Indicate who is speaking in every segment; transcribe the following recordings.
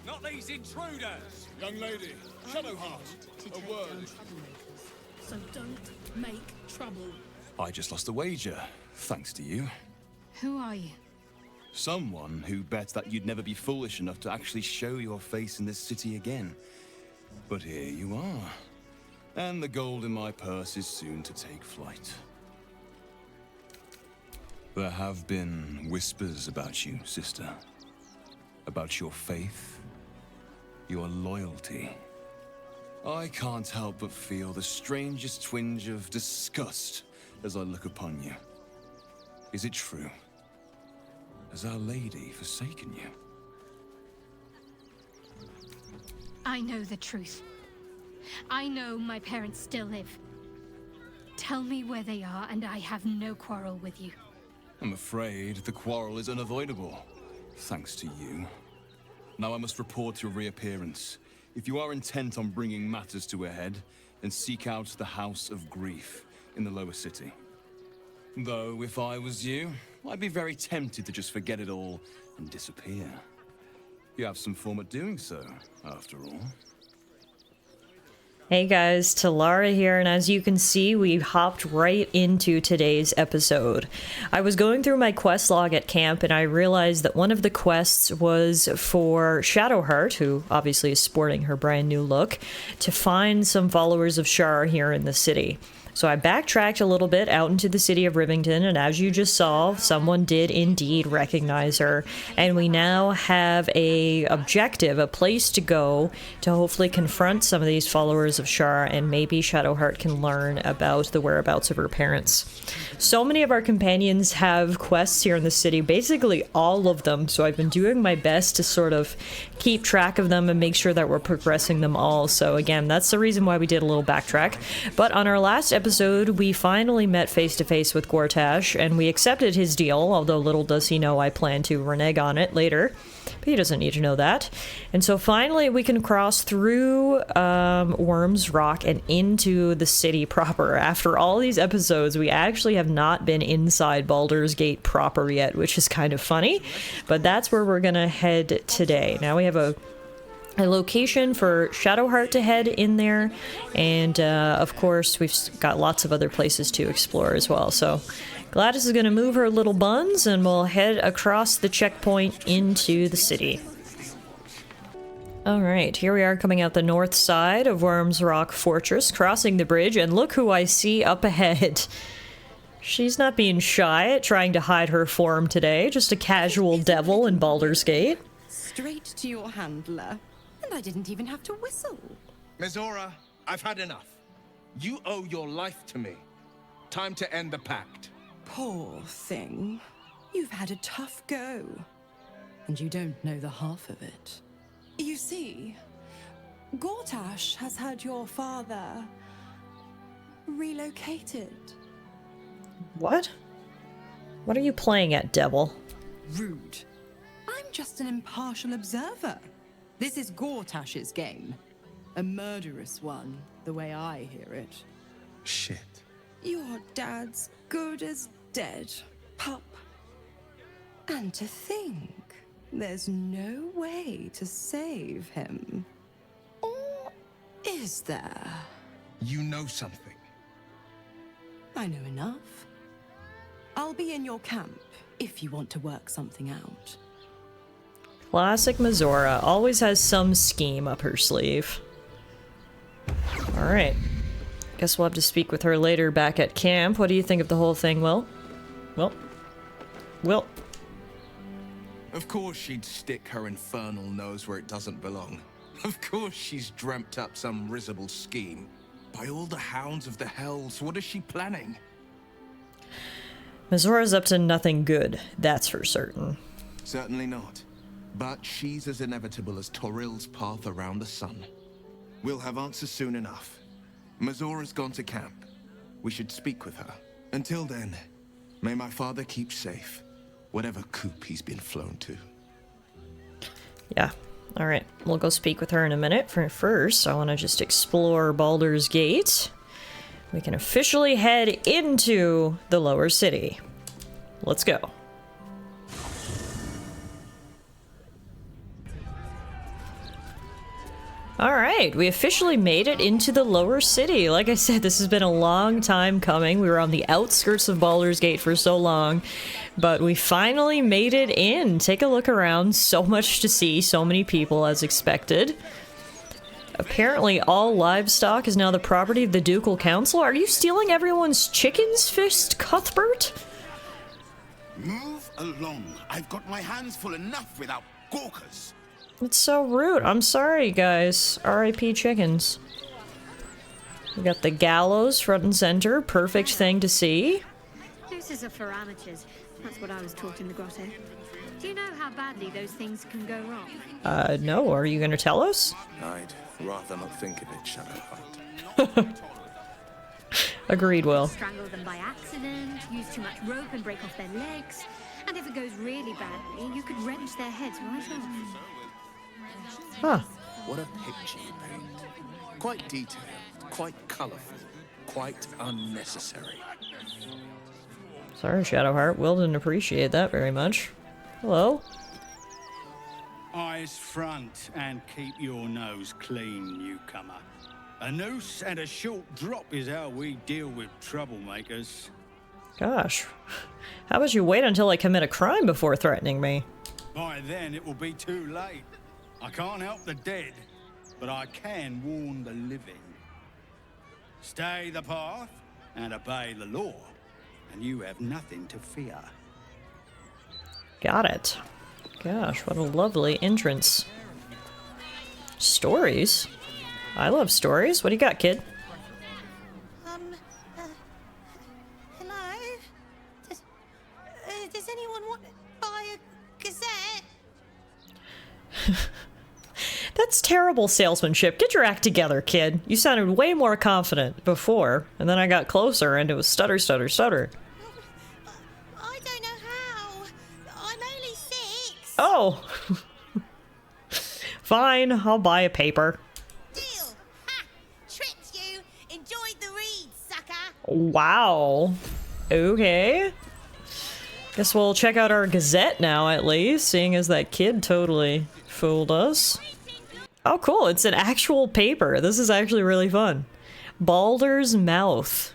Speaker 1: Not these intruders!
Speaker 2: Young lady, Shadowheart, a word.
Speaker 3: So don't make trouble.
Speaker 2: I just lost a wager, thanks to you.
Speaker 4: Who are you?
Speaker 2: Someone who bet that you'd never be foolish enough to actually show your face in this city again. But here you are. And the gold in my purse is soon to take flight. There have been whispers about you, sister. About your faith, your loyalty. I can't help but feel the strangest twinge of disgust as I look upon you. Is it true? Has Our Lady forsaken you?
Speaker 4: I know the truth. I know my parents still live. Tell me where they are, and I have no quarrel with you.
Speaker 2: I'm afraid the quarrel is unavoidable, thanks to you. Now I must report your reappearance. If you are intent on bringing matters to a head, then seek out the House of Grief in the lower city. Though, if I was you, I'd be very tempted to just forget it all and disappear. You have some form at doing so, after all.
Speaker 5: Hey guys, Tallara here, and as you can see, we hopped right into today's episode. I was going through my quest log at camp, and I realized that one of the quests was for Shadowheart, who obviously is sporting her brand new look, to find some followers of Shar here in the city. So I backtracked a little bit out into the city of Rivington, and as you just saw, someone did indeed recognize her. And we now have a objective, a place to go to hopefully confront some of these followers of Shar, and maybe Shadowheart can learn about the whereabouts of her parents. So many of our companions have quests here in the city, basically all of them, so I've been doing my best to sort of keep track of them and make sure that we're progressing them all. So again, that's the reason why we did a little backtrack. But on our last episode, we finally met face-to-face with Gortash, and we accepted his deal, although little does he know I plan to renege on it later. But he doesn't need to know that. And so finally we can cross through Worms Rock and into the city proper. After all these episodes, we actually have not been inside Baldur's Gate proper yet, which is kind of funny. But that's where we're gonna head today. Now we have a location for Shadowheart to head in there, and of course we've got lots of other places to explore as well. So Gladys is going to move her little buns and we'll head across the checkpoint into the city. Alright, here we are coming out the north side of Worms Rock Fortress, crossing the bridge, and look who I see up ahead. She's not being shy at trying to hide her form today, just a casual devil in Baldur's Gate.
Speaker 6: Straight to your handler. And I didn't even have to whistle.
Speaker 1: Mizora, I've had enough. You owe your life to me. Time to end the pact.
Speaker 6: Poor thing. You've had a tough go. And you don't know the half of it. You see, Gortash has had your father relocated.
Speaker 5: What? What are you playing at, devil?
Speaker 6: Rude. I'm just an impartial observer. This is Gortash's game. A murderous one, the way I hear it.
Speaker 1: Shit.
Speaker 6: Your dad's good as dead, pup. And to think, there's no way to save him. Or is there?
Speaker 1: You know something.
Speaker 6: I know enough. I'll be in your camp if you want to work something out.
Speaker 5: Classic Mizora, always has some scheme up her sleeve. Alright. Guess we'll have to speak with her later back at camp. What do you think of the whole thing, Will? Will?
Speaker 1: Of course she'd stick her infernal nose where it doesn't belong. Of course she's dreamt up some risible scheme. By all the hounds of the hells, what is she planning?
Speaker 5: Mizora's up to nothing good, that's for certain.
Speaker 1: Certainly not. But she's as inevitable as Toril's path around the sun. We'll have answers soon enough. Mizora's gone to camp. We should speak with her. Until then, may my father keep safe, whatever coop he's been flown to.
Speaker 5: Yeah. Alright, we'll go speak with her in a minute. For first, I want to just explore Baldur's Gate. We can officially head into the lower city. Let's go. Alright, we officially made it into the lower city. Like I said, this has been a long time coming. We were on the outskirts of Baldur's Gate for so long, but we finally made it in. Take a look around. So much to see, so many people as expected. Apparently all livestock is now the property of the Ducal Council. Are you stealing everyone's chickens, Fist Cuthbert?
Speaker 7: Move along. I've got my hands full enough without gawkers.
Speaker 5: It's so rude. I'm sorry, guys. R.I.P. chickens. We got the gallows front and center. Perfect thing to see.
Speaker 4: Nooses are for amateurs. That's what I was taught in the grotto. Do you know how badly those things can go wrong?
Speaker 5: No. Are you gonna tell us?
Speaker 1: I'd rather not think of it, Shadowheart.
Speaker 5: Agreed, Will.
Speaker 4: Strangle them by accident, use too much rope and break off their legs. And if it goes really badly, you could wrench their heads right off.
Speaker 5: Huh.
Speaker 1: What a picture you paint. Quite detailed, quite colourful, quite unnecessary.
Speaker 5: Sorry, Shadowheart. Will didn't appreciate that very much. Hello?
Speaker 8: Eyes front and keep your nose clean, newcomer. A noose and a short drop is how we deal with troublemakers.
Speaker 5: Gosh. How about you wait until I commit a crime before threatening me?
Speaker 8: By then it will be too late. I can't help the dead, but I can warn the living. Stay the path and obey the law, and you have nothing to fear.
Speaker 5: Got it. Gosh, what a lovely entrance. Stories? I love stories. What do you got, kid?
Speaker 9: Hello? Does anyone want to buy a gazette?
Speaker 5: That's terrible salesmanship. Get your act together, kid. You sounded way more confident before, and then I got closer and it was stutter, stutter, stutter.
Speaker 9: I don't know how. I'm only 6.
Speaker 5: Oh! Fine, I'll buy a paper.
Speaker 9: Deal. Ha! Tricked you. Enjoyed the read, sucker.
Speaker 5: Wow. Okay. Guess we'll check out our Gazette now, at least, seeing as that kid totally fooled us. Oh, cool. It's an actual paper. This is actually really fun. Baldur's Mouth.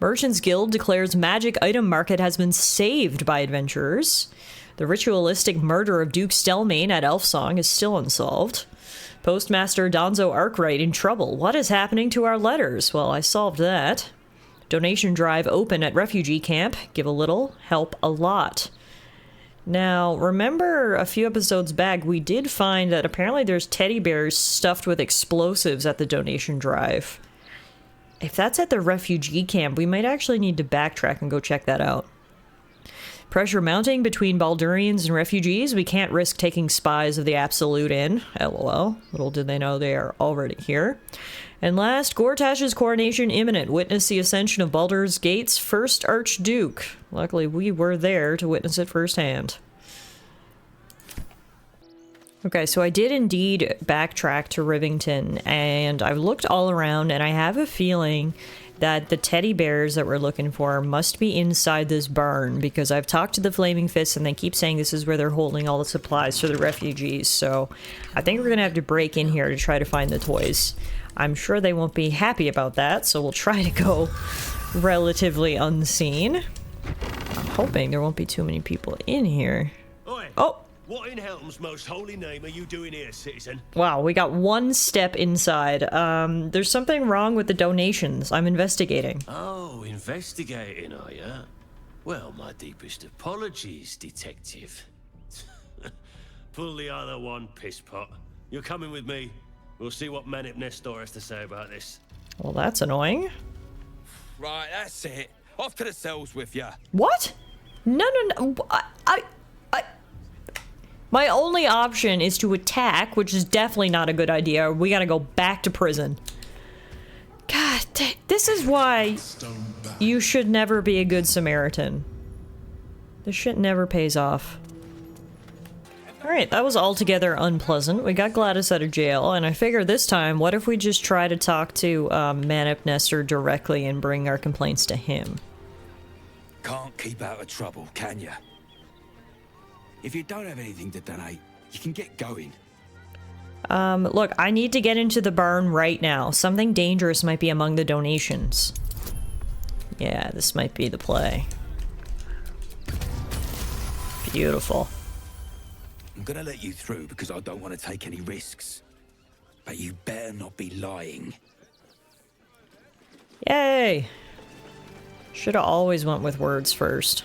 Speaker 5: Merchants Guild declares magic item market has been saved by adventurers. The ritualistic murder of Duke Stelmane at Elfsong is still unsolved. Postmaster Donzo Arkwright in trouble. What is happening to our letters? Well, I solved that. Donation drive open at refugee camp. Give a little, help a lot. Now, remember a few episodes back, we did find that apparently there's teddy bears stuffed with explosives at the donation drive. If that's at the refugee camp, we might actually need to backtrack and go check that out. Pressure mounting between Baldurians and refugees. We can't risk taking spies of the Absolute in. LOL. Little did they know they are already here. And last, Gortash's coronation imminent. Witness the ascension of Baldur's Gate's first Archduke. Luckily, we were there to witness it firsthand. Okay, so I did indeed backtrack to Rivington, and I've looked all around, and I have a feeling that the teddy bears that we're looking for must be inside this barn, because I've talked to the Flaming Fists, and they keep saying this is where they're holding all the supplies for the refugees, so I think we're gonna have to break in here to try to find the toys. I'm sure they won't be happy about that, so we'll try to go relatively unseen. I'm hoping there won't be too many people in here.
Speaker 10: Oi,
Speaker 5: Oh!
Speaker 10: what in Helm's most holy name are you doing here, citizen?
Speaker 5: Wow, we got one step inside. There's something wrong with the donations. I'm investigating.
Speaker 10: Oh, investigating, are you? Well, my deepest apologies, detective. Pull the other one, pisspot. You're coming with me. We'll see what Manip Nestor has to say about this.
Speaker 5: Well, that's annoying.
Speaker 2: Right, that's it. Off to the cells with ya.
Speaker 5: What? No. My only option is to attack, which is definitely not a good idea. We gotta go back to prison. God, this is why you should never be a good Samaritan. This shit never pays off. Alright, that was altogether unpleasant. We got Gladys out of jail, and I figure this time, what if we just try to talk to Manip Nestor directly and bring our complaints to him?
Speaker 11: Can't keep out of trouble, can ya? If you don't have anything to donate, you can get going.
Speaker 5: Look, I need to get into the barn right now. Something dangerous might be among the donations. Yeah, this might be the play. Beautiful.
Speaker 11: I'm gonna let you through because I don't want to take any risks. But you better not be lying.
Speaker 5: Yay! Should have always went with words first.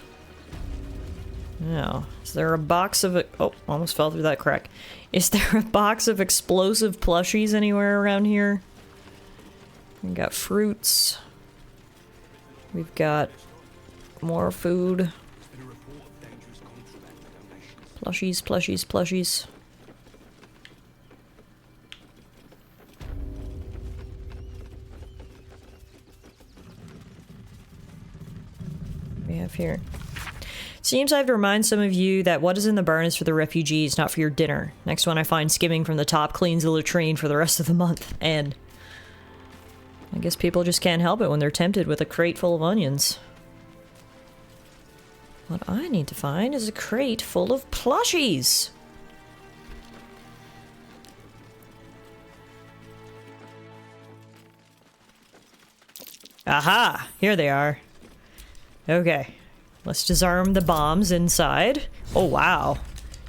Speaker 5: Now, is there a box of... Oh, almost fell through that crack. Is there a box of explosive plushies anywhere around here? We got fruits. We've got more food. Plushies, plushies, plushies. What do we have here? Seems I have to remind some of you that what is in the barn is for the refugees, not for your dinner. Next one I find skimming from the top cleans the latrine for the rest of the month. And I guess people just can't help it when they're tempted with a crate full of onions. What I need to find is a crate full of plushies. Aha! Here they are. Okay. Let's disarm the bombs inside. Oh, wow.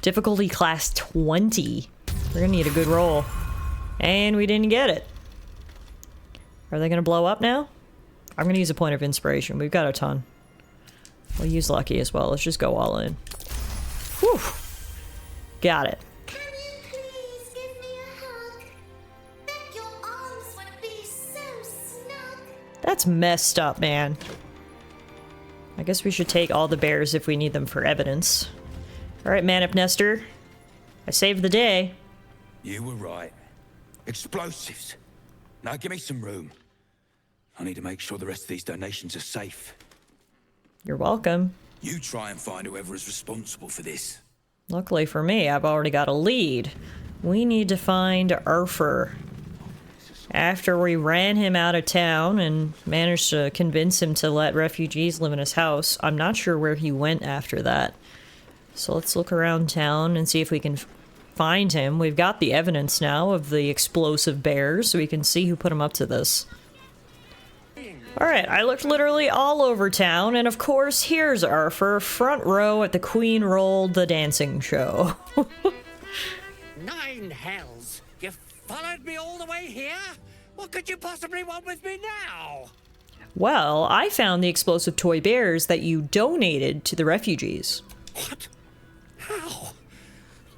Speaker 5: Difficulty class 20. We're gonna need a good roll. And we didn't get it. Are they gonna blow up now? I'm gonna use a point of inspiration. We've got a ton. We'll use lucky as well. Let's just go all in. Whew. Got it.
Speaker 9: Can you please give me a hug? Bet your arms would be so snug.
Speaker 5: That's messed up, man. I guess we should take all the bears if we need them for evidence. Alright, man up nester. I saved the day.
Speaker 11: You were right. Explosives. Now give me some room. I need to make sure the rest of these donations are safe.
Speaker 5: You're welcome.
Speaker 11: You try and find whoever is responsible for this.
Speaker 5: Luckily for me, I've already got a lead. We need to find Arthur. After we ran him out of town and managed to convince him to let refugees live in his house, I'm not sure where he went after that. So let's look around town and see if we can find him. We've got the evidence now of the explosive bears, so we can see who put him up to this. Alright, I looked literally all over town, and of course, here's Arthur, front row at the Queen Rolled the Dancing show.
Speaker 12: Nine hells! You followed me all the way here? What could you possibly want with me now?
Speaker 5: Well, I found the explosive toy bears that you donated to the refugees.
Speaker 12: What? How?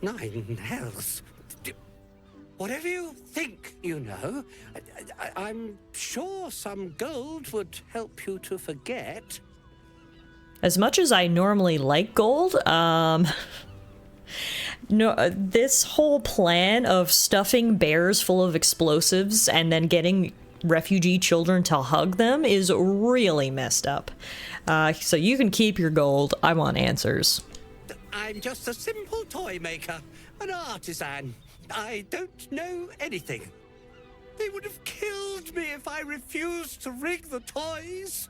Speaker 12: Nine hells. Whatever you think you know, I'm sure some gold would help you to forget.
Speaker 5: As much as I normally like gold, no, this whole plan of stuffing bears full of explosives and then getting refugee children to hug them is really messed up. So you can keep your gold. I want answers.
Speaker 12: I'm just a simple toy maker, an artisan. I don't know anything. They would have killed me if I refused to rig the toys.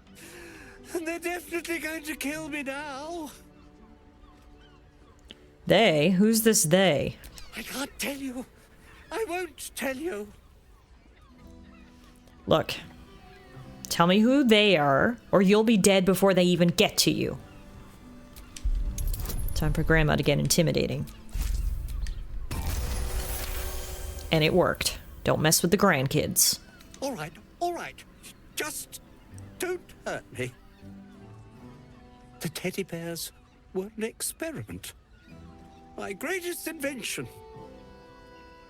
Speaker 12: And they're definitely going to kill me now.
Speaker 5: They? Who's this they?
Speaker 12: I can't tell you. I won't tell you.
Speaker 5: Look. Tell me who they are, or you'll be dead before they even get to you. Time for Grandma to get intimidating. And it worked. Don't mess with the grandkids.
Speaker 12: All right. Just don't hurt me. The teddy bears were an experiment. My greatest invention.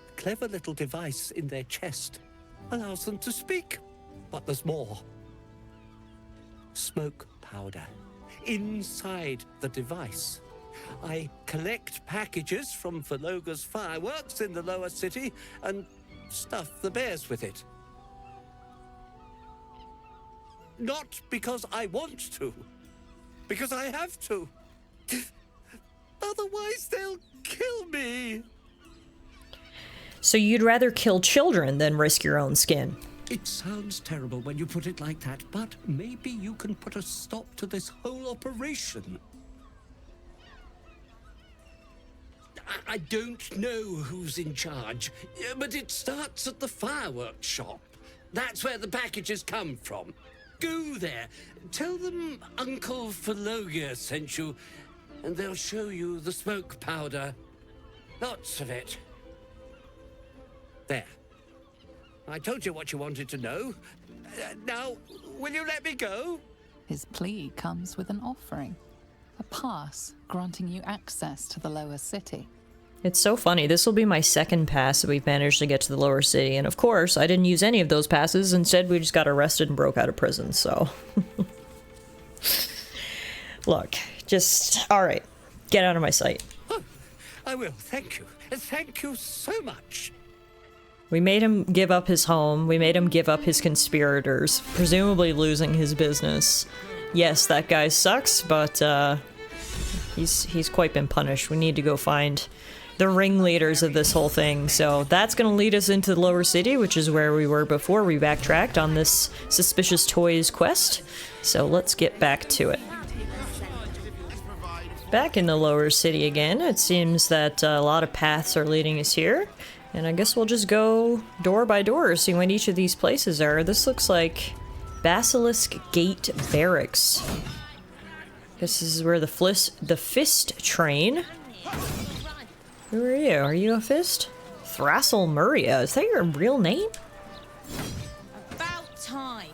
Speaker 12: A clever little device in their chest allows them to speak. But there's more. Smoke powder inside the device. I collect packages from Verloga's fireworks in the lower city and stuff the bears with it. Not because I want to, because I have to. Otherwise, they'll kill me.
Speaker 5: So you'd rather kill children than risk your own skin?
Speaker 12: It sounds terrible when you put it like that, but maybe you can put a stop to this whole operation. I don't know who's in charge, but it starts at the fireworks shop. That's where the packages come from. Go there, tell them Uncle Philologia sent you, and they'll show you the smoke powder. Lots of it. There. I told you what you wanted to know. Now, will you let me go?
Speaker 13: His plea comes with an offering. A pass granting you access to the lower city.
Speaker 5: It's so funny. This will be my second pass that we've managed to get to the lower city. And of course, I didn't use any of those passes. Instead, we just got arrested and broke out of prison, so... Look, just... Alright. Get out of my sight.
Speaker 12: Oh, I will. Thank you. Thank you so much.
Speaker 5: We made him give up his home. We made him give up his conspirators, presumably losing his business. Yes, that guy sucks, but he's quite been punished. We need to go find the ringleaders of this whole thing. So that's going to lead us into the lower city, which is where we were before we backtracked on this suspicious toys quest. So let's get back to it. Back in the lower city again. It seems that a lot of paths are leading us here. And I guess we'll just go door by door, see what each of these places are. This looks like Basilisk Gate Barracks. This is where the Fist train. Who are you? Are you a Fist? Thrasel Muria. Is that your real name?
Speaker 14: About time.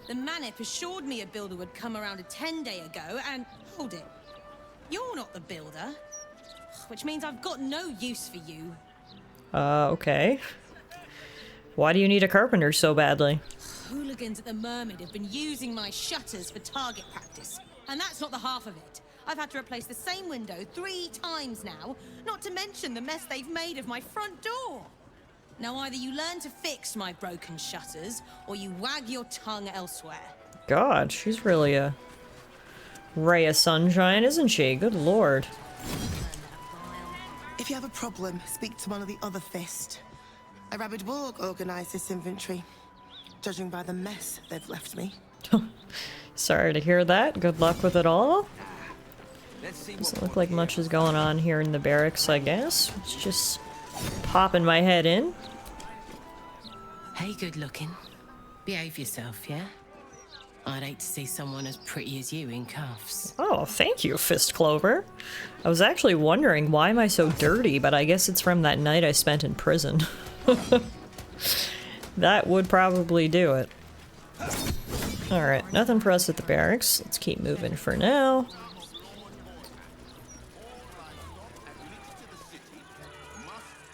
Speaker 14: The Manip assured me a builder would come around a 10-day ago, and hold it. You're not the builder, which means I've got no use for you.
Speaker 5: Okay. Why do you need a carpenter so badly?
Speaker 14: Hooligans at the Mermaid have been using my shutters for target practice, and that's not the half of it. I've had to replace the same window 3 times now, not to mention the mess they've made of my front door. Now either you learn to fix my broken shutters, or you wag your tongue elsewhere.
Speaker 5: God, she's really a ray of sunshine, isn't she? Good lord.
Speaker 15: If you have a problem, speak to one of the other Fist. A rabid warg organised this inventory, judging by the mess they've left me.
Speaker 5: Sorry to hear that. Good luck with it all. Doesn't look like much is going on here in the barracks, I guess. It's just popping my head in.
Speaker 16: Hey, good looking. Behave yourself, yeah? I'd hate to see someone as pretty as you in cuffs.
Speaker 5: Oh, thank you, Fist Clover. I was actually wondering why am I so dirty, but I guess it's from that night I spent in prison. That would probably do it. Alright, nothing for us at the barracks. Let's keep moving for now.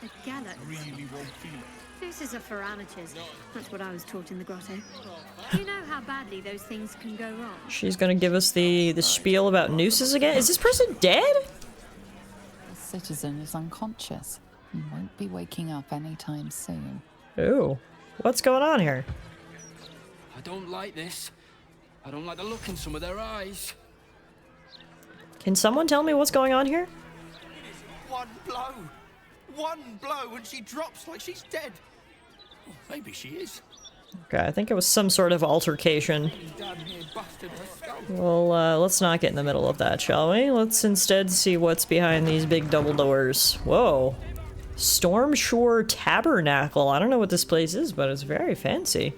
Speaker 17: The gallows. This is for amateurs. That's what I was taught in the grotto. You know how badly those things can go wrong.
Speaker 5: She's gonna give us the spiel about nooses again. Is this person dead?
Speaker 13: The citizen is unconscious and won't be waking up anytime soon.
Speaker 5: Ooh, what's going on here?
Speaker 11: I don't like this. I don't like the look in some of their eyes.
Speaker 5: Can someone tell me what's going on here?
Speaker 18: One blow and she drops like she's dead. Maybe she is.
Speaker 5: Okay, I think it was some sort of altercation. Well, let's not get in the middle of that, shall we? Let's instead see what's behind these big double doors. Whoa. Stormshore Tabernacle. I don't know what this place is, but it's very fancy.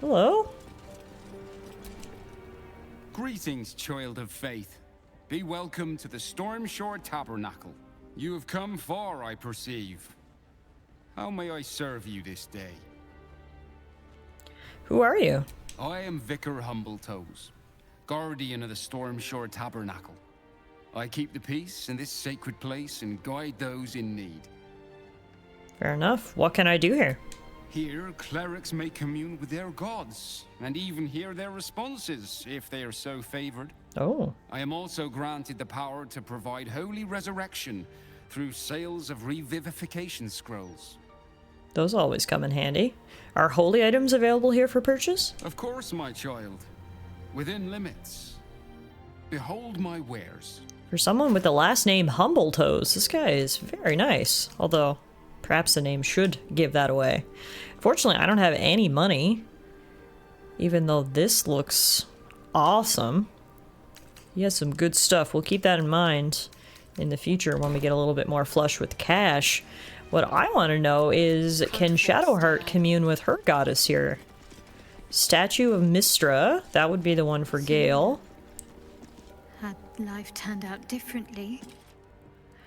Speaker 5: Hello?
Speaker 19: Greetings, child of faith. Be welcome to the Stormshore Tabernacle. You have come far, I perceive. How may I serve you this day?
Speaker 5: Who are you?
Speaker 19: I am Vicar Humbletoes, guardian of the Stormshore Tabernacle. I keep the peace in this sacred place and guide those in need.
Speaker 5: Fair enough. What can I do here?
Speaker 19: Here, clerics may commune with their gods, and even hear their responses, if they are so favored.
Speaker 5: Oh.
Speaker 19: I am also granted the power to provide holy resurrection through sales of revivification scrolls.
Speaker 5: Those always come in handy. Are holy items available here for purchase?
Speaker 19: Of course, my child. Within limits. Behold my wares.
Speaker 5: For someone with the last name Humbletoes, this guy is very nice. Although, perhaps the name should give that away. Fortunately, I don't have any money. Even though this looks awesome. He has some good stuff. We'll keep that in mind. in the future when we get a little bit more flush with cash. What I want to know is, can Shadowheart commune with her goddess here? Statue of Mistra, that would be the one for Gale.
Speaker 17: Had life turned out differently,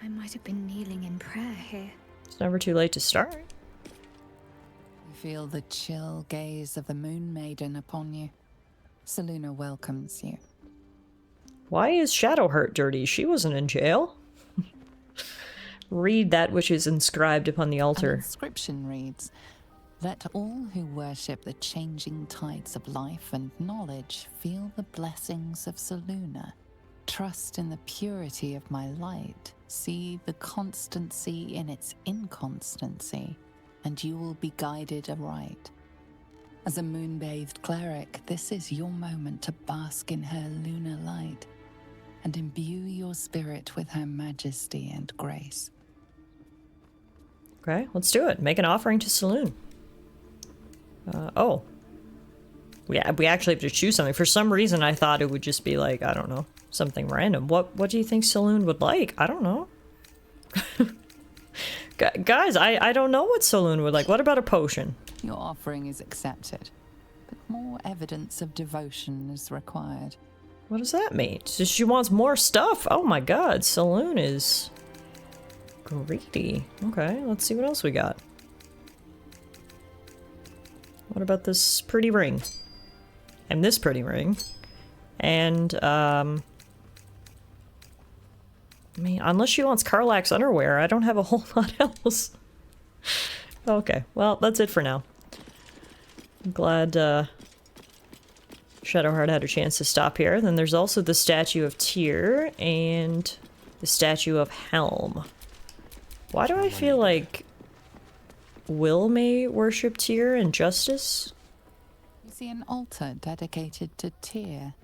Speaker 17: I might have been kneeling in prayer here.
Speaker 5: It's never too late to start.
Speaker 13: You feel the chill gaze of the Moon Maiden upon you. Selûne welcomes you.
Speaker 5: Why is Shadowheart dirty? She wasn't in jail. Read that which is inscribed upon the altar.
Speaker 13: An inscription reads, "Let all who worship the changing tides of life and knowledge feel the blessings of Selûne. Trust in the purity of my light. See the constancy in its inconstancy, and you will be guided aright. As a moon-bathed cleric, this is your moment to bask in her lunar light and imbue your spirit with her majesty and grace."
Speaker 5: Okay, let's do it. Make an offering to Selûne. Oh. We actually have to choose something. For some reason, I thought it would just be like, I don't know, something random. What do you think Selûne would like? I don't know. Guys, I don't know what Selûne would like. What about a potion?
Speaker 13: Your offering is accepted, but more evidence of devotion is required.
Speaker 5: What does that mean? So she wants more stuff? Oh my god, Selûne is greedy. Okay, let's see what else we got. What about this pretty ring? And this pretty ring. And, I mean, unless she wants Karlach's underwear, I don't have a whole lot else. Okay, well, that's it for now. I'm glad, Shadowheart had a chance to stop here. Then there's also the statue of Tyr and the statue of Helm. Why do I feel like Will may worship Tyr and Justice?
Speaker 13: You see an altar dedicated to Tyr.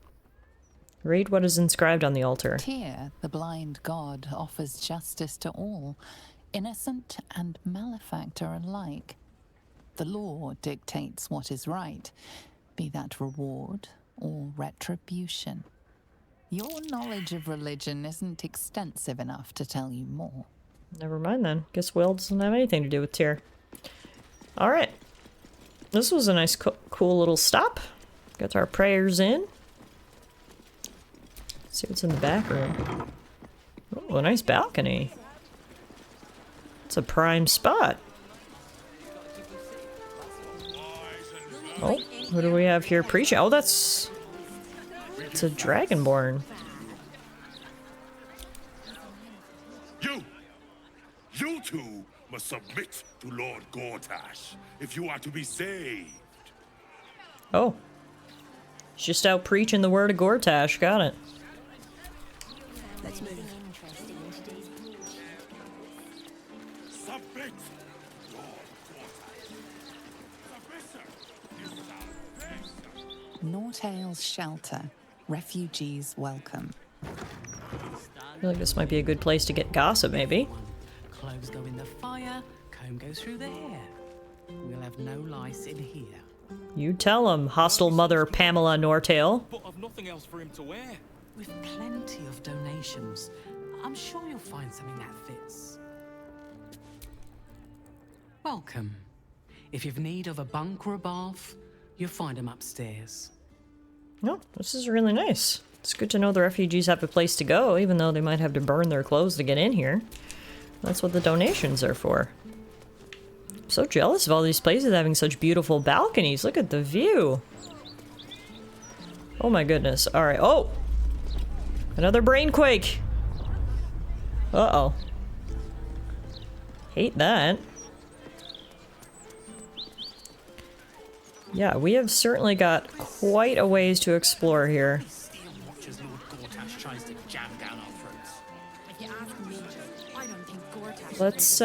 Speaker 5: Read what is inscribed on the altar.
Speaker 13: Tyr, the blind god, offers justice to all, innocent and malefactor alike. The law dictates what is right, be that reward or retribution. Your knowledge of religion isn't extensive enough to tell you more.
Speaker 5: Never mind then. Guess Will doesn't have anything to do with Tyr. Alright. This was a nice, cool little stop. Got our prayers in. Let's see what's in the back room. Oh, a nice balcony. It's a prime spot. Oh, who do we have here preaching? Oh, it's a Dragonborn.
Speaker 7: You two must submit to Lord Gortash if you are to be saved.
Speaker 5: Oh. He's just out preaching the word of Gortash. Got it.
Speaker 7: Let's move. Submit,
Speaker 13: Lord Nortale's shelter. Refugees welcome.
Speaker 5: I feel like this might be a good place to get gossip, maybe.
Speaker 16: Clothes go in the fire, comb goes through the hair. We'll have no lice in here.
Speaker 5: You tell him, hostile mother Pamela Nortale.
Speaker 16: But I've nothing else for him to wear. With plenty of donations, I'm sure you'll find something that fits. Welcome. If you've need of a bunk or a bath, you'll find them upstairs.
Speaker 5: No, this is really nice. It's good to know the refugees have a place to go, even though they might have to burn their clothes to get in here. That's what the donations are for. I'm so jealous of all these places having such beautiful balconies. Look at the view. Oh my goodness. Alright. Oh! Another brainquake! Uh-oh. Hate that. Yeah, we have certainly got quite a ways to explore here. Let's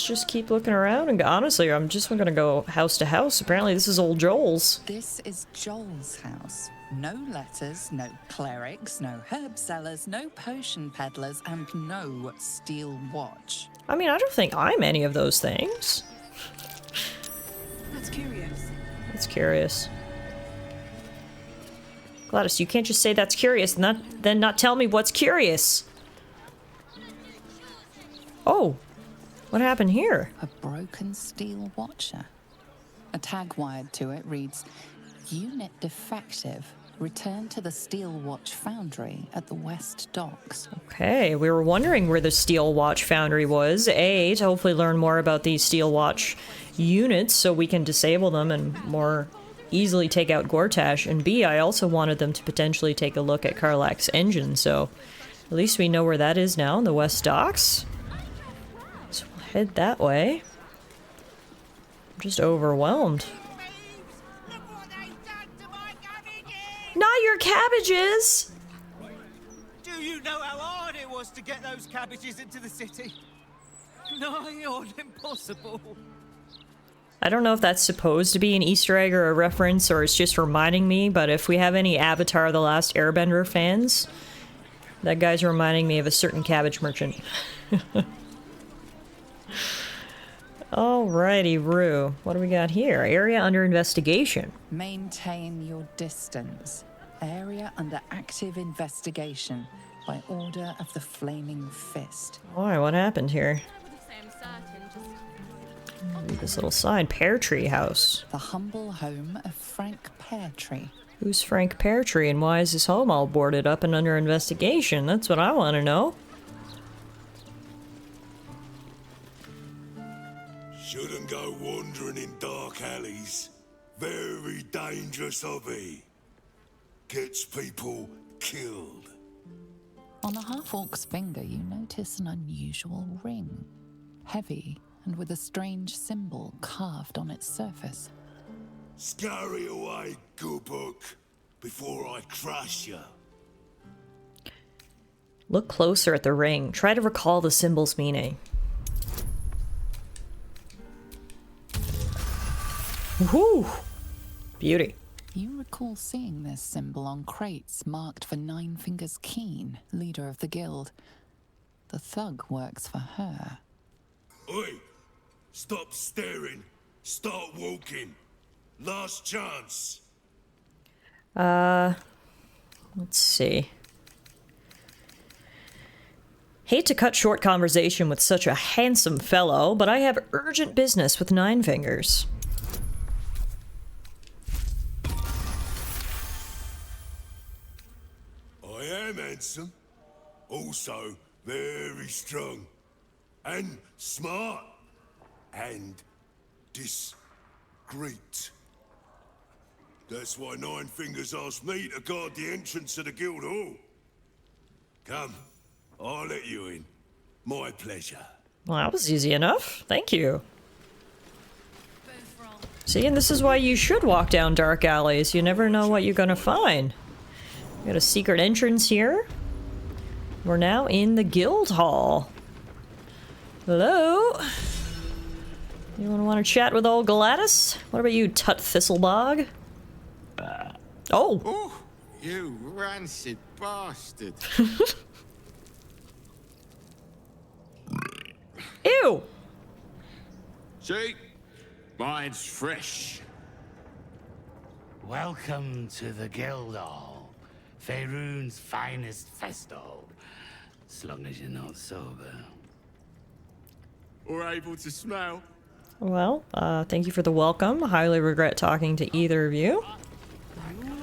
Speaker 5: just keep looking around, and honestly, I'm just gonna go house to house. Apparently this is old Joel's.
Speaker 13: This is Joel's house. No letters, no clerics, no herb sellers, no potion peddlers, and no steel watch.
Speaker 5: I mean, I don't think I'm any of those things.
Speaker 6: That's curious.
Speaker 5: That's curious. Gladys, you can't just say that's curious and then not tell me what's curious. Oh, what happened here?
Speaker 13: A broken steel watcher. A tag wired to it reads, Unit defective. Return to the Steel Watch Foundry at the West Docks.
Speaker 5: Okay, we were wondering where the Steel Watch Foundry was. A, to hopefully learn more about these Steel Watch units so we can disable them and more easily take out Gortash. And B, I also wanted them to potentially take a look at Karlach's engine, so at least we know where that is now, in the West Docks. So we'll head that way. I'm just overwhelmed. Not your cabbages!
Speaker 18: Do you know how hard it was to get those cabbages into the city? Nigh on impossible.
Speaker 5: I don't know if that's supposed to be an Easter egg or a reference, or it's just reminding me, but if we have any Avatar The Last Airbender fans, that guy's reminding me of a certain cabbage merchant. Alrighty, Rue. What do we got here? Area under investigation.
Speaker 13: Maintain your distance. Area under active investigation by order of the Flaming Fist.
Speaker 5: Why? What happened here? Read this little sign. Pear Tree House.
Speaker 13: The humble home of Frank Peartree.
Speaker 5: Who's Frank Peartree and why is his home all boarded up and under investigation? That's what I want to know.
Speaker 20: Shouldn't go wandering in dark alleys. Very dangerous hobby. Gets people killed.
Speaker 13: On the half-orc's finger, you notice an unusual ring. Heavy and with a strange symbol carved on its surface.
Speaker 20: Scurry away, good book, before I crush you.
Speaker 5: Look closer at the ring. Try to recall the symbol's meaning. Woohoo! Beauty.
Speaker 13: You recall seeing this symbol on crates marked for Nine Fingers Keen, leader of the guild. The thug works for her.
Speaker 20: Oi! Stop staring. Start walking. Last chance.
Speaker 5: Let's see. Hate to cut short conversation with such a handsome fellow, but I have urgent business with Nine Fingers.
Speaker 20: I am handsome. Also very strong. And smart. And discreet. That's why Nine Fingers asked me to guard the entrance to the guild hall. Come, I'll let you in. My pleasure.
Speaker 5: Well, that was easy enough. Thank you. See, and this is why you should walk down dark alleys. You never know what you're gonna find. We got a secret entrance here. We're now in the guild hall. Hello? Anyone want to chat with old Gladys? What about you, Tut Thistlebog? Oh!
Speaker 7: Ooh, you rancid bastard.
Speaker 5: Ew!
Speaker 7: See? Mine's fresh.
Speaker 21: Welcome to the Guildhall, Faerun's finest festo. As long as you're not sober.
Speaker 7: Or able to smell.
Speaker 5: Well, thank you for the welcome. Highly regret talking to either of you.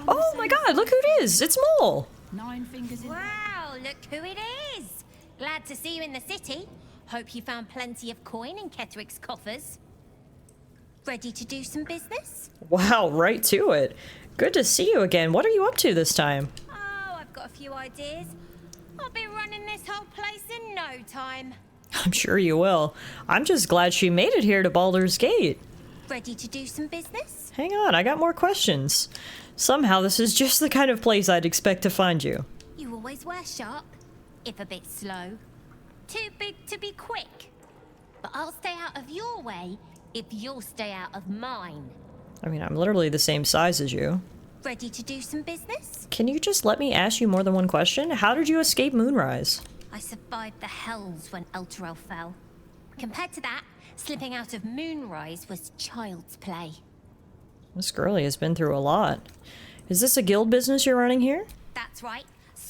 Speaker 5: Oh my god, look who it is! It's Mole!
Speaker 9: Nine Fingers in. Wow, look who it is! Glad to see you in the city. Hope you found plenty of coin in Ketheric's coffers. Ready to do some business?
Speaker 5: Wow, right to it. Good to see you again. What are you up to this time?
Speaker 9: Oh, I've got a few ideas. I'll be running this whole place in no time.
Speaker 5: I'm sure you will. I'm just glad she made it here to Baldur's Gate.
Speaker 9: Ready to do some business?
Speaker 5: Hang on, I got more questions. Somehow this is just the kind of place I'd expect to find you.
Speaker 9: You always were sharp, if a bit slow. Too big to be quick. But I'll stay out of your way if you'll stay out of mine.
Speaker 5: I mean, I'm literally the same size as you.
Speaker 9: Ready to do some business?
Speaker 5: Can you just let me ask you more than one question? How did you escape Moonrise?
Speaker 9: I survived the hells when Elturel fell. Compared to that, slipping out of Moonrise was child's play.
Speaker 5: This girlie has been through a lot. Is this a guild business you're running here?
Speaker 9: That's right.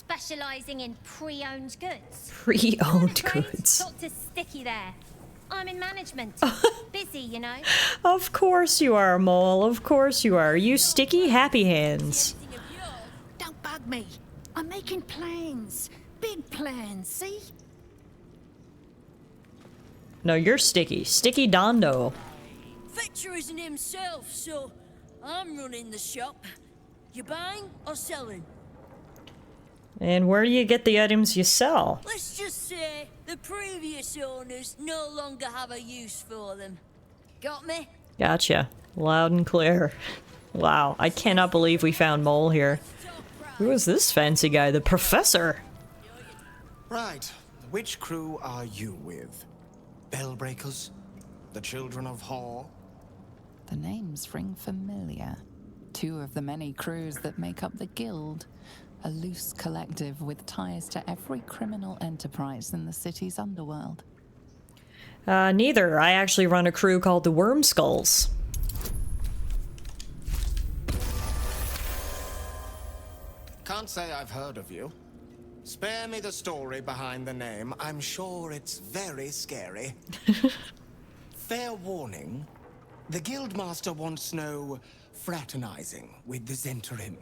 Speaker 9: specializing in pre-owned goods.
Speaker 5: Pre-owned goods.
Speaker 9: Talk to Sticky there. I'm in management. Busy, you know.
Speaker 5: Of course you are, Mole. Of course you are. You sticky happy hands.
Speaker 3: Don't bug me. I'm making plans. Big plans, see?
Speaker 5: No, you're Sticky. Sticky Dondo.
Speaker 22: Fetcher isn't himself, so I'm running the shop. You buying or selling?
Speaker 5: And where do you get the items you sell?
Speaker 22: Let's just say the previous owners no longer have a use for them. Got me?
Speaker 5: Gotcha. Loud and clear. Wow, I cannot believe we found Mole here. Who is this fancy guy? The Professor?
Speaker 23: Right. Which crew are you with? Bellbreakers? The Children of Hor?
Speaker 13: The names ring familiar. Two of the many crews that make up the Guild. A loose collective with ties to every criminal enterprise in the city's underworld.
Speaker 5: Neither. I actually run a crew called the Worm Skulls.
Speaker 23: Can't say I've heard of you. Spare me the story behind the name. I'm sure it's very scary. Fair warning, the Guildmaster wants no fraternizing with the Zentrim.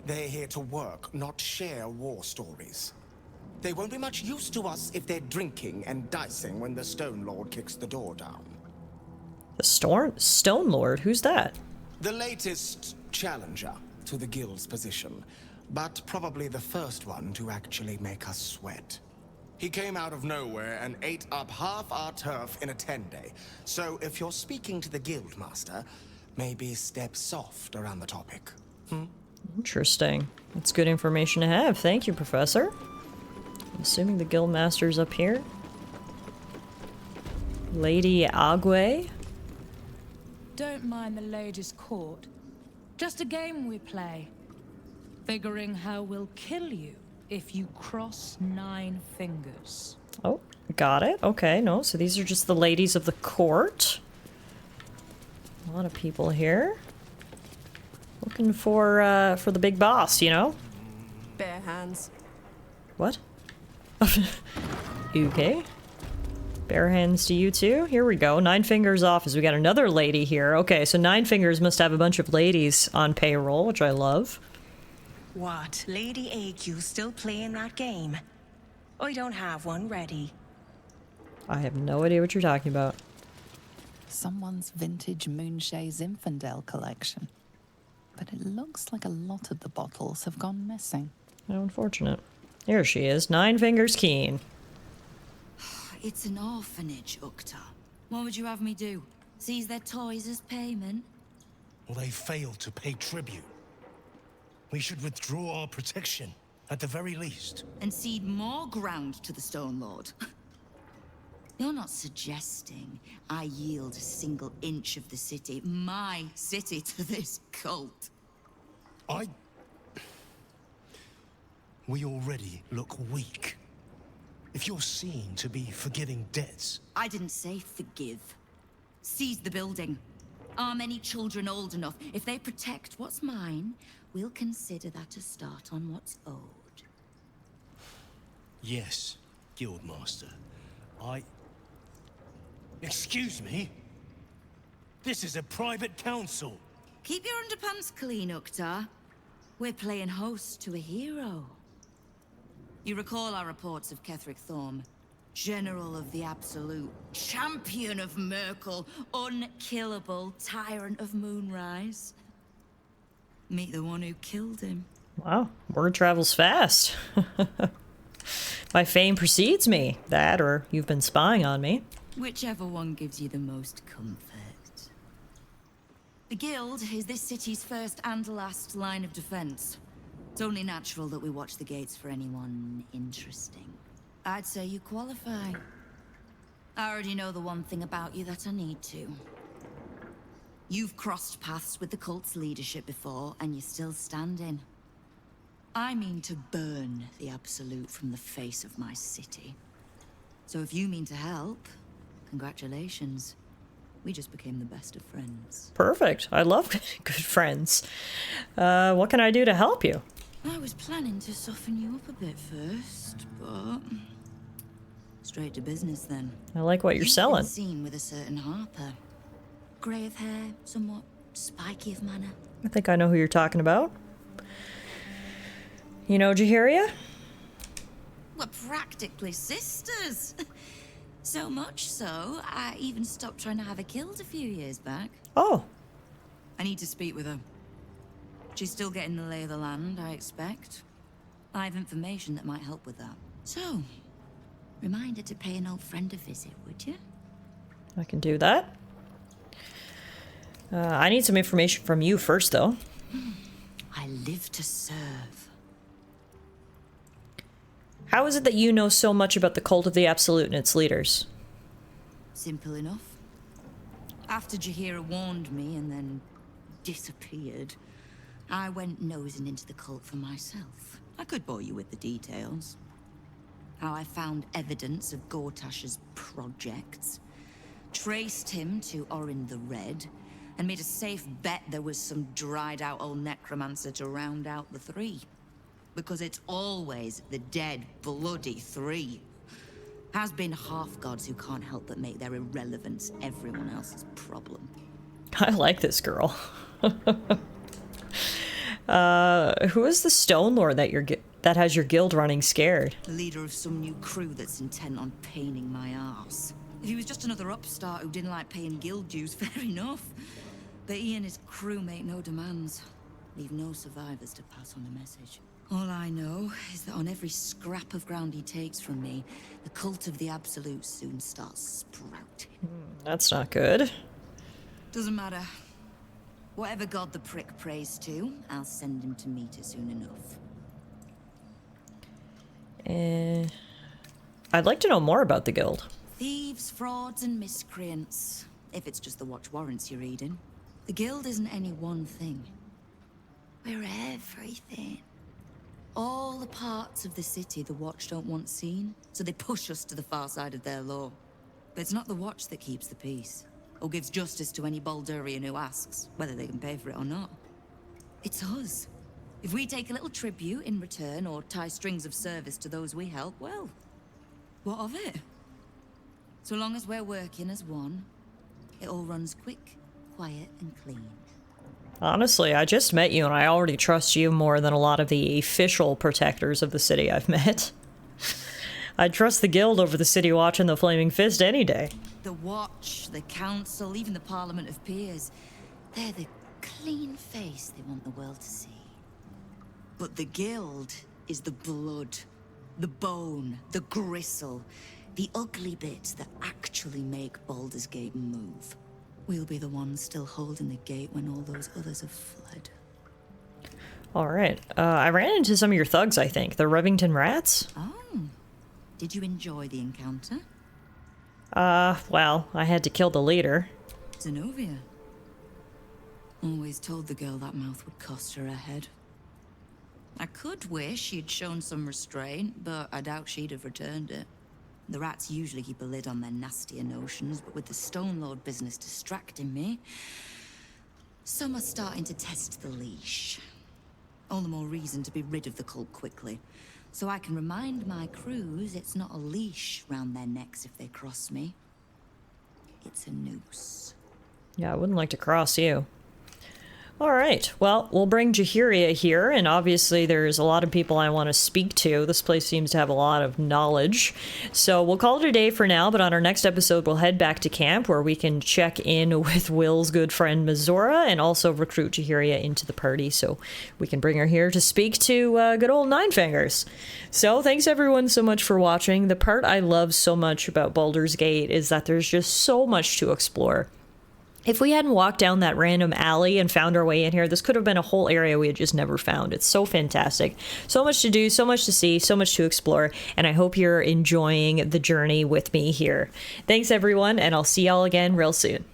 Speaker 23: They're here to work, not share war stories. They won't be much use to us if they're drinking and dicing when the Stone Lord kicks the door down.
Speaker 5: The Stone Lord? Who's that?
Speaker 23: The latest challenger to the Guild's position, but probably the first one to actually make us sweat. He came out of nowhere and ate up half our turf in a 10-day. So if you're speaking to the Guildmaster, maybe step soft around the topic.
Speaker 5: Interesting. That's good information to have. Thank you, Professor. I'm assuming the Guildmaster's up here. Lady Agwe?
Speaker 24: Don't mind the ladies' court. Just a game we play. Figuring how we'll kill you if you cross 9 fingers.
Speaker 5: Oh, got it. Okay, no, so these are just the ladies of the court. A lot of people here. Looking for the big boss, you know?
Speaker 6: Bare hands.
Speaker 5: What? Okay. Bare hands to you too? Here we go. 9 Fingers office. We got another lady here. Okay, so 9 Fingers must have a bunch of ladies on payroll, which I love.
Speaker 25: What? Lady AQ still playing that game? I don't have one ready.
Speaker 5: I have no idea what you're talking about.
Speaker 13: Someone's vintage Moonshay Zinfandel collection. But it looks like a lot of the bottles have gone missing.
Speaker 5: How unfortunate. Here she is, 9 Fingers Keen.
Speaker 26: It's an orphanage, Ukta. What would you have me do? Seize their toys as payment?
Speaker 27: Well, they failed to pay tribute. We should withdraw our protection, at the very least.
Speaker 26: And cede more ground to the Stone Lord? You're not suggesting I yield a single inch of the city, my city, to this cult?
Speaker 27: We already look weak. If you're seen to be forgiving debts...
Speaker 26: I didn't say forgive. Seize the building. Are many children old enough? If they protect what's mine, we'll consider that a start on what's owed.
Speaker 27: Yes, Guildmaster. Excuse me? This is a private council.
Speaker 26: Keep your underpants clean, Uktar. We're playing host to a hero. You recall our reports of Ketheric Thorm, General of the Absolute, Champion of Merkel, Unkillable, Tyrant of Moonrise. Meet the one who killed him.
Speaker 5: Wow, word travels fast. My fame precedes me. That, or you've been spying on me.
Speaker 26: Whichever one gives you the most comfort. The Guild is this city's first and last line of defense. It's only natural that we watch the gates for anyone interesting. I'd say you qualify. I already know the one thing about you that I need to. You've crossed paths with the cult's leadership before, and you're still standing. I mean to burn the Absolute from the face of my city. So if you mean to help, congratulations. We just became the best of friends.
Speaker 5: Perfect. I love good friends. What can I do to help you?
Speaker 26: I was planning to soften you up a bit first, but straight to business then.
Speaker 5: I like what you're selling.
Speaker 26: Been seen with a certain Harper. Grey of hair, somewhat spiky of manner.
Speaker 5: I think I know who you're talking about. You know Jahiria?
Speaker 26: We're practically sisters. So much so, I even stopped trying to have her killed a few years back.
Speaker 5: Oh.
Speaker 26: I need to speak with her. She's still getting the lay of the land, I expect. I have information that might help with that. So, remind her to pay an old friend a visit, would you?
Speaker 5: I can do that. I need some information from you first, though.
Speaker 26: I live to serve.
Speaker 5: How is it that you know so much about the cult of the Absolute and its leaders?
Speaker 26: Simple enough. After Jaheira warned me and then disappeared, I went nosing into the cult for myself. I could bore you with the details. How I found evidence of Gortash's projects, traced him to Orin the Red, and made a safe bet there was some dried-out old necromancer to round out the three. Because it's always the dead, bloody three. Has been half-gods who can't help but make their irrelevance everyone else's problem.
Speaker 5: I like this girl. Who is the Stone Lord that has your guild running scared?
Speaker 26: The leader of some new crew that's intent on paining my arse. If he was just another upstart who didn't like paying guild dues, fair enough. But he and his crew make no demands. Leave no survivors to pass on the message. All I know is that on every scrap of ground he takes from me, the cult of the Absolute soon starts sprouting.
Speaker 5: That's not good.
Speaker 26: Doesn't matter. Whatever god the prick prays to, I'll send him to meet her soon enough.
Speaker 5: I'd like to know more about the guild.
Speaker 26: Thieves, frauds, and miscreants. If it's just the watch warrants you're reading. The guild isn't any one thing. We're everything. All the parts of the city the Watch don't want seen, so they push us to the far side of their law. But it's not the Watch that keeps the peace, or gives justice to any Baldurian who asks, whether they can pay for it or not. It's us. If we take a little tribute in return, or tie strings of service to those we help, well, what of it? So long as we're working as one, it all runs quick, quiet, and clean.
Speaker 5: Honestly, I just met you and I already trust you more than a lot of the official protectors of the city I've met. I'd trust the guild over the City Watch and the Flaming Fist any day.
Speaker 26: The Watch, the Council, even the Parliament of Peers, they're the clean face they want the world to see. But the guild is the blood, the bone, the gristle, the ugly bits that actually make Baldur's Gate move. We'll be the ones still holding the gate when all those others have fled.
Speaker 5: Alright. I ran into some of your thugs, I think. The Revington Rats?
Speaker 26: Oh. Did you enjoy the encounter?
Speaker 5: Well, I had to kill the leader.
Speaker 26: Zenobia. Always told the girl that mouth would cost her head. I could wish she'd shown some restraint, but I doubt she'd have returned it. The rats usually keep a lid on their nastier notions, but with the Stone Lord business distracting me, some are starting to test the leash. All the more reason to be rid of the cult quickly, so I can remind my crews it's not a leash round their necks if they cross me. It's a noose.
Speaker 5: Yeah, I wouldn't like to cross you. Alright, well, we'll bring Jahiria here, and obviously there's a lot of people I want to speak to. This place seems to have a lot of knowledge. So we'll call it a day for now, but on our next episode we'll head back to camp where we can check in with Will's good friend Mizora and also recruit Jahiria into the party so we can bring her here to speak to good old Ninefingers. So thanks everyone so much for watching. The part I love so much about Baldur's Gate is that there's just so much to explore. If we hadn't walked down that random alley and found our way in here, this could have been a whole area we had just never found. It's so fantastic. So much to do, so much to see, so much to explore, and I hope you're enjoying the journey with me here. Thanks everyone, and I'll see y'all again real soon.